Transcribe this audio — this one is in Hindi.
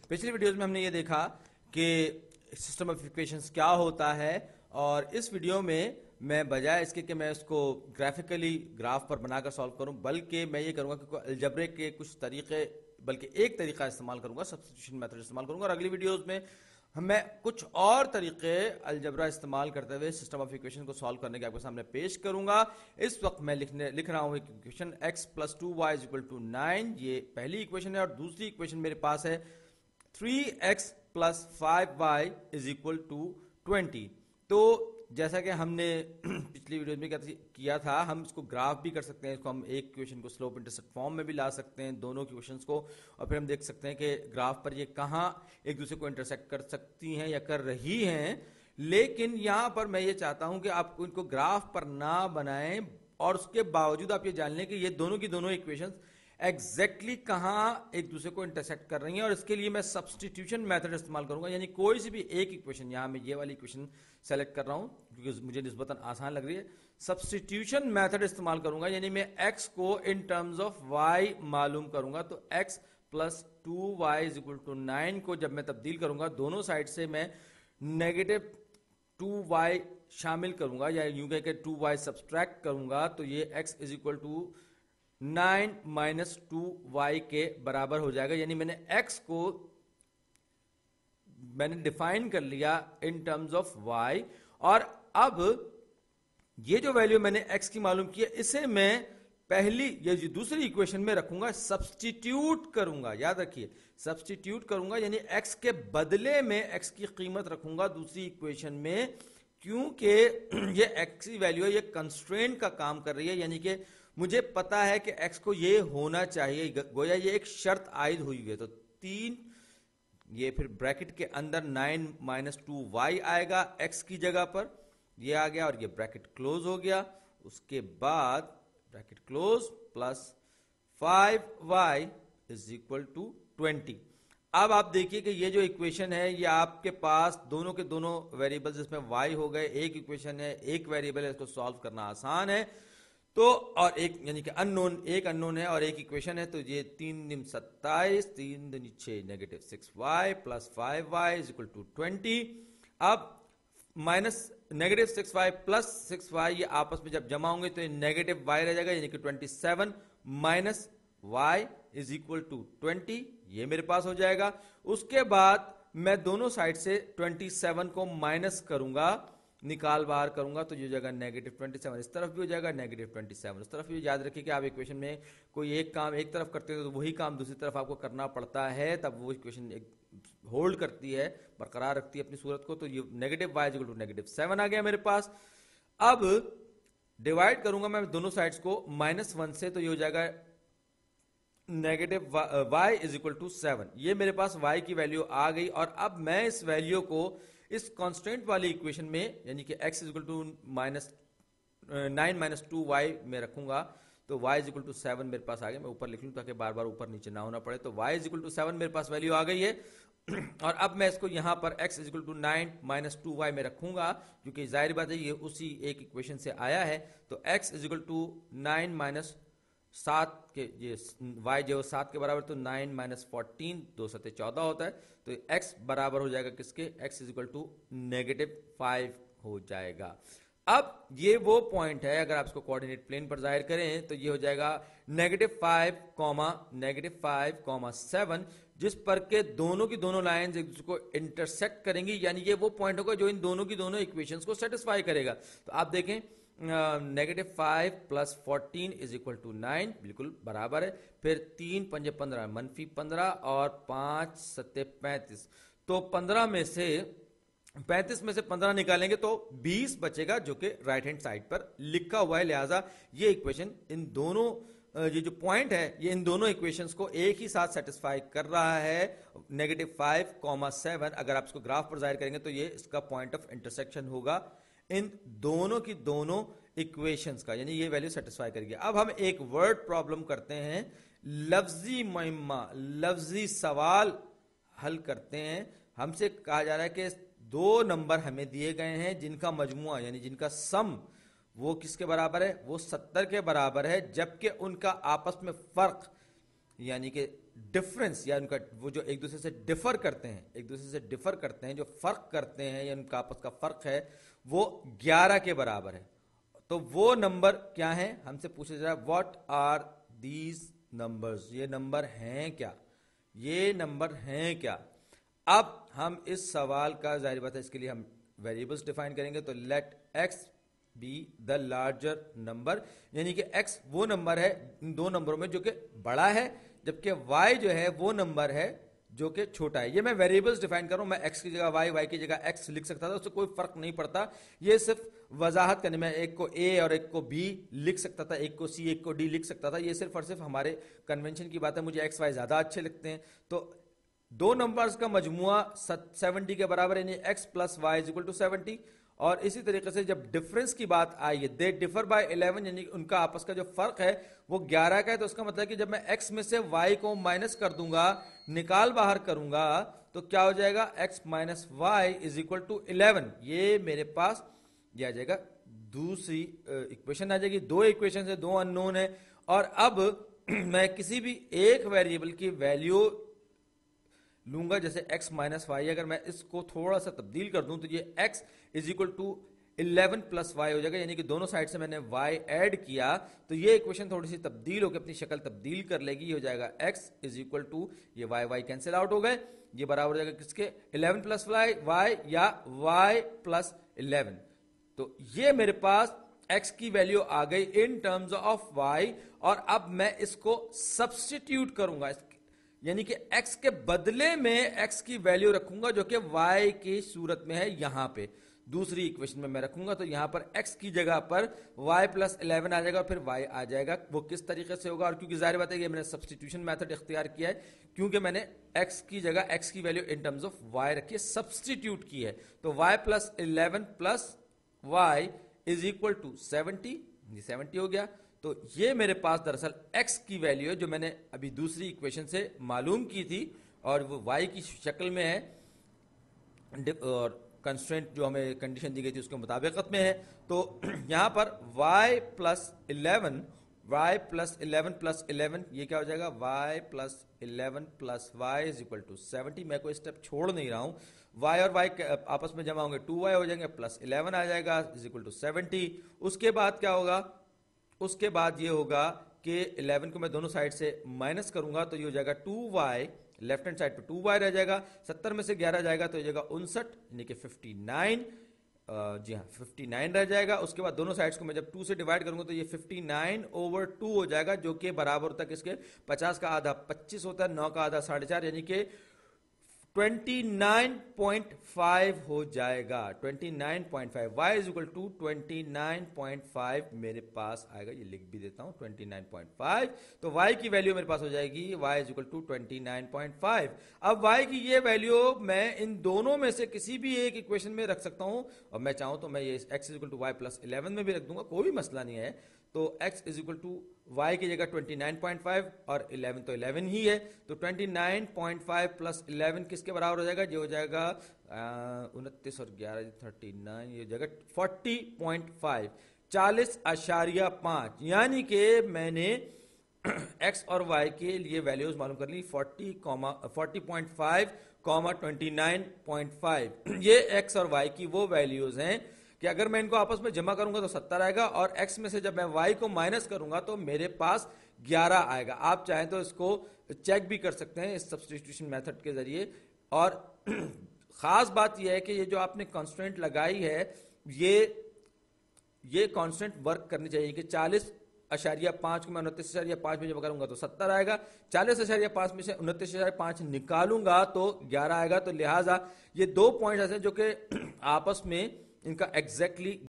पिछली वीडियोस में हमने ये देखा कि सिस्टम ऑफ इक्वेशंस क्या होता है, और इस वीडियो में मैं बजाय इसके कि मैं इसको ग्राफिकली ग्राफ पर बनाकर सॉल्व करूं, बल्कि मैं ये करूंगा कि अलजेब्रे के कुछ तरीके, बल्कि एक तरीका इस्तेमाल करूंगा, सब्स्टिट्यूशन मेथड इस्तेमाल करूंगा, और अगली वीडियोस में मैं कुछ और तरीके अलजेब्रा इस्तेमाल करते हुए सिस्टम ऑफ इक्वेशन को सॉल्व करने के आपके सामने पेश करूंगा। इस वक्त मैं लिख रहा हूं एक equation x plus 2y is equal to 9, ये पहली इक्वेशन है, और दूसरी इक्वेशन मेरे पास है 3x plus 5y is equal to 20। तो जैसा कि हमने पिछली वीडियो में किया था, हम इसको ग्राफ भी कर सकते हैं, इसको हम एक इक्वेशन को स्लोप इंटरसेप्ट फॉर्म में भी ला सकते हैं, दोनों इक्वेशंस को, और फिर हम देख सकते हैं कि ग्राफ पर ये कहाँ एक दूसरे को इंटरसेक्ट कर सकती हैं या कर रही हैं। लेकिन यहां पर मैं ये चाहता हूं कि आप इनको ग्राफ पर ना बनाएं, और उसके बावजूद आप ये जान लें कि ये दोनों की दोनों इक्वेशंस एग्जैक्टली कहां एक दूसरे को इंटरसेक्ट कर रही हैं, और इसके लिए मैं सब्स्टिट्यूशन मेथड इस्तेमाल करूंगा। यानी कोई सी भी एक इक्वेशन, यहां मैं ये वाली इक्वेशन सेलेक्ट कर रहा हूं क्योंकि मुझे निस्बतन आसान लग रही है, सब्स्टिट्यूशन मेथड इस्तेमाल करूंगा, यानी मैं x को इन टर्म्स ऑफ y मालूम करूंगा। तो x plus 2y is equal to 9 को जब मैं तब्दील करूंगा, दोनों साइड से मैं नेगेटिव 2y शामिल करूंगा, या यूं कह के 2y सब्सट्रैक्ट करूंगा, तो ये x is equal to 9 minus 2y के बराबर हो जाएगा। यानी मैंने x को मैंने डिफाइन कर लिया इन टर्म्स ऑफ y, और अब ये जो वैल्यू मैंने x की मालूम की है, इसे मैं पहली या दूसरी इक्वेशन में रखूंगा, सब्स्टिट्यूट करूंगा। याद रखिए, सब्स्टिट्यूट करूंगा, यानी x के बदले में x की कीमत रखूंगा दूसरी इक्वेशन में, क्योंकि ये x की वैल्यू है, ये कंस्ट्रेंट का काम कर रही है, यानी कि मुझे पता है कि x को ये होना चाहिए, गोया ये एक शर्त आयद हुई है। तो 3, ये फिर ब्रैकेट के अंदर 9 माइनस 2y आएगा x की जगह पर, ये आ गया, और ये ब्रैकेट क्लोज हो गया। उसके बाद bracket close plus 5y is equal to 20। अब आप देखिए कि ये जो इक्वेशन है, ये आपके पास दोनों के दोनों वेरिएबल्स इसमें y हो गए, एक इक्वेशन है, एक वेरिएबल है, इसको सॉल्व करना आसान है। तो और एक यानी कि अननोन, एक अननोन है और एक इक्वेशन है, तो ये 3 दूनी 27, 3 दूनी 6, negative 6y plus 5y is equal to 20। अब minus negative 6y plus 6y ये आपस में जब जमा होंगे तो ये नेगेटिव y रह जाएगा, यानी कि 27 minus y is equal to 20, ये मेरे पास हो जाएगा। उसके बाद मैं दोनों साइड से 27 को माइनस करूंगा, निकाल बाहर करूंगा, तो ये हो जाएगा नेगेटिव 27, इस तरफ भी हो जाएगा नेगेटिव 27, उस तरफ भी। याद रखिए कि आप इक्वेशन में कोई एक काम एक तरफ करते हो तो वही काम दूसरी तरफ आपको करना पड़ता है, तब वो इक्वेशन होल्ड करती है, बरकरार रखती है अपनी सूरत को। तो ये negative y equal to negative 7 आ गया मेरे पास। अब डिवाइड करूंगा मैं दोनों साइड्स को -1 से, तो ये हो जाएगा negative y is equal to 7। ये मेरे पास y की वैल्यू आ गई, और अब मैं इस वैल्यू को इस कांस्टेंट वाली इक्वेशन में, यानी कि x is equal to 9 minus 2y में रखूंगा, तो y इज इक्वल टू 7 मेरे पास आ गया। मैं ऊपर लिख लूं ताकि बार बार ऊपर नीचे ना होना पड़े। तो y इज इक्वल टू 7 मेरे पास वैल्यू आ गई है, और अब मैं इसको यहां पर x is equal to 9 minus 2y में रखूंगा, क्योंकि जाहिर बात है ये उसी एक इक्वेशन से आया है। तो x is equal to 9 minus 7 के, ये y जो 7 के बराबर, तो 9 माइनस 14, 2 7 14 होता है। तो x बराबर हो जाएगा किसके, x is equal to negative 5 हो जाएगा। अब ये वो पॉइंट है, अगर आप इसको कोऑर्डिनेट प्लेन पर जाहिर करें तो ये हो जाएगा नेगेटिव 5, 7, जिस पर के दोनों की दोनों लाइंस एक दूसरे को इंटरसेक्ट करेंगी, यानी ये वो पॉइंट होगा जो इन दोनों की दोनों इक्वेशंस को सेटिस्फाई करेगा। तो आप देखें, negative 5 plus 14 is equal to 9, बिल्कुल बराबर है। फिर 3 पंजे 15, मनफी 15, और 5 सत्ते 35, तो 35 में से 15 निकालेंगे तो 20 बचेगा, जो कि राइट हैंड साइड पर लिखा हुआ है। लिहाजा ये इक्वेशन इन दोनों, ये जो पॉइंट है, ये इन दोनों इक्वेशंस को एक ही साथ सेटिस्फाई कर रहा है। नेगेटिव 5, 7, अगर आप इसको ग्राफ पर जाहिर करेंगे तो ये इसका पॉइंट ऑफ इंटरसेक्शन होगा इन दोनों की दोनों इक्वेशंस का, यानी ये वैल्यू सेटिस्फाई करेगी। अब हम एक वर्ड प्रॉब्लम करते हैं, लफ्जी मुहिम्मा, लफ्जी सवाल हल करते हैं। हमसे कहा जा रहा है कि 2 नंबर हमें दिए गए हैं जिनका मजमुआ, यानी जिनका सम, वो किसके बराबर है, वो 70 के बराबर है, जबकि उनका आपस में फर्क यानी कि डिफरेंस या उनका वो जो एक दूसरे से डिफर करते हैं, एक दूसरे से डिफर करते हैं, जो फर्क करते हैं या उनका आपस का फर्क है वो 11 के बराबर है। तो वो नंबर क्या है, हमसे पूछा जा रहा है व्हाट आर दीज नंबर्स, ये नंबर हैं क्या, ये नंबर हैं क्या। अब हम इस सवाल का जाहिर बात है इसके लिए हम वेरिएबल्स डिफाइन करेंगे। तो let x be the larger number, यानी कि x वो नंबर है इन दो नंबरों में जो कि बड़ा है, जबकि y जो है वो नंबर है जो कि छोटा है। ये मैं वेरिएबल्स डिफाइन कर रहा हूं, मैं x की जगह y की जगह x लिख सकता था, उससे कोई फर्क नहीं पड़ता। ये सिर्फ वजाहत करने में, एक को a और एक को b लिख सकता था, एक को c एक को d लिख सकता था। ये सिर्फ और सिर्फ हमारे कन्वेंशन की बात है, मुझे x y ज्यादा अच्छे लगते हैं। तो दो नंबर्स का मजमुआ 70 के बराबर, यानी x plus y is equal to 70। और इसी तरीके से जब डिफरेंस की बात आई है, दे डिफर बाय 11, यानी उनका आपस का जो फर्क है वो 11 का है। तो उसका मतलब है कि जब मैं x में से y को माइनस कर दूंगा, निकाल बाहर करूंगा, तो क्या हो जाएगा, x minus y is equal to 11। ये मेरे पास ये आ जाएगा, दूसरी इक्वेशन आ जाएगी। दो इक्वेशन है, दो अननोन है, और अब मैं किसी भी एक वेरिएबल की वैल्यू लूंगा, जैसे x माइनस वाई, अगर मैं इसको थोड़ा सा तब्दील कर दूं तो ये x is equal to 11 plus y हो जाएगा, यानी कि दोनों साइड से मैंने y ऐड किया तो ये इक्वेशन थोड़ी सी तब्दील होकर अपनी शक्ल तब्दील कर लेगी। ये हो जाएगा x इज इक्वल टू, ये y कैंसिल आउट हो गए, ये बराबर हो जाएगा किसके, 11 प्लस y या y प्लस 11। तो ये मेरे पास x की वैल्यू आ गई इन टर्म्स ऑफ y, और अब मैं इसको सब्स्टिट्यूट करूंगा, यानी कि x के बदले में x की वैल्यू रखूंगा जो कि y की सूरत में है, यहां पे दूसरी इक्वेशन में मैं रखूंगा। तो यहां पर x की जगह पर y प्लस 11 आ जाएगा और फिर y आ जाएगा। वो किस तरीके से होगा, और क्योंकि जाहिर बात है कि मैंने सब्स्टिट्यूशन मेथड इख्तियार किया है, क्योंकि मैंने x की जगह x की value in terms of y रखी है, सब्स्टिट्यूट की है। तो y plus 11 plus y is equal to 70, ये 70 हो गया। तो ये मेरे पास दरअसल x की वैल्यू है जो मैंने अभी दूसरी इक्वेशन से मालूम की थी, और वो y की शक्ल में है, और कंस्ट्रेंट जो हमें कंडीशन दी गई थी उसके मुताबिकत में है। तो यहां पर y प्लस 11 प्लस 11 ये क्या हो जाएगा, y plus 11 plus y is equal to 70। मैं कोई स्टेप छोड़ नहीं रहा हूं, y और y आपस में जमा होंगे, 2y हो जाएंगे, प्लस 11 आ जाएगा इज इक्वल टू 70। उसके बाद क्या होगा, उसके बाद ये होगा कि 11 को मैं दोनों साइड से माइनस करूंगा तो ये हो जाएगा 2y, लेफ्ट हैंड साइड पे 2y रह जाएगा, 70 में से 11 जाएगा तो ये जाएगा 59, यानी कि 59, जी हाँ 59 रह जाएगा। उसके बाद दोनों साइड्स को मैं जब 2 से डिवाइड करूंगा तो ये 59/2 हो जाएगा, जो कि बराबर होता है किसके, 50 का आधा 25 होता है, 9 का आधा 4.5, यानी कि 29.5 हो जाएगा, 29.5। y इज इक्वल टू 29.5 मेरे पास आएगा, ये लिख भी देता हूं 29.5। तो y की वैल्यू मेरे पास हो जाएगी y इज इक्वल टू 29.5। अब y की ये वैल्यू मैं इन दोनों में से किसी भी एक इक्वेशन में रख सकता हूं, और मैं चाहूं तो मैं ये x is equal to y plus 11 में भी रख दूंगा, कोई मसला नहीं है। तो x is equal to y की जगह 29.5 और 11 तो 11 ही है, तो 29.5 प्लस 11 किसके बराबर हो जाएगा, ये हो जाएगा 29 और 11 39, ये हो जाएगा 40.5, 40.5, यानी कि मैंने x और y के लिए वैल्यूज मालूम कर ली, 40.5, 29.5। ये x और y की वो वैल्यूज हैं कि अगर मैं इनको आपस में जमा करूंगा तो 70 आएगा, और x में से जब मैं y को माइनस करूंगा तो मेरे पास 11 आएगा। आप चाहें तो इसको चेक भी कर सकते हैं इस सब्स्टिट्यूशन मेथड के जरिए। और खास बात यह है कि ये जो आपने कांस्टेंट लगाई है, ये कांस्टेंट वर्क करनी चाहिए कि 40.5 को मैं 29.5 में जमा करूंगा तो 70 आएगा, 40.5 में से 29.5 निकालूंगा तो 11 आएगा। तो लिहाजा ये दो पॉइंट ऐसे जो कि आपस में इनका एग्जैक्टली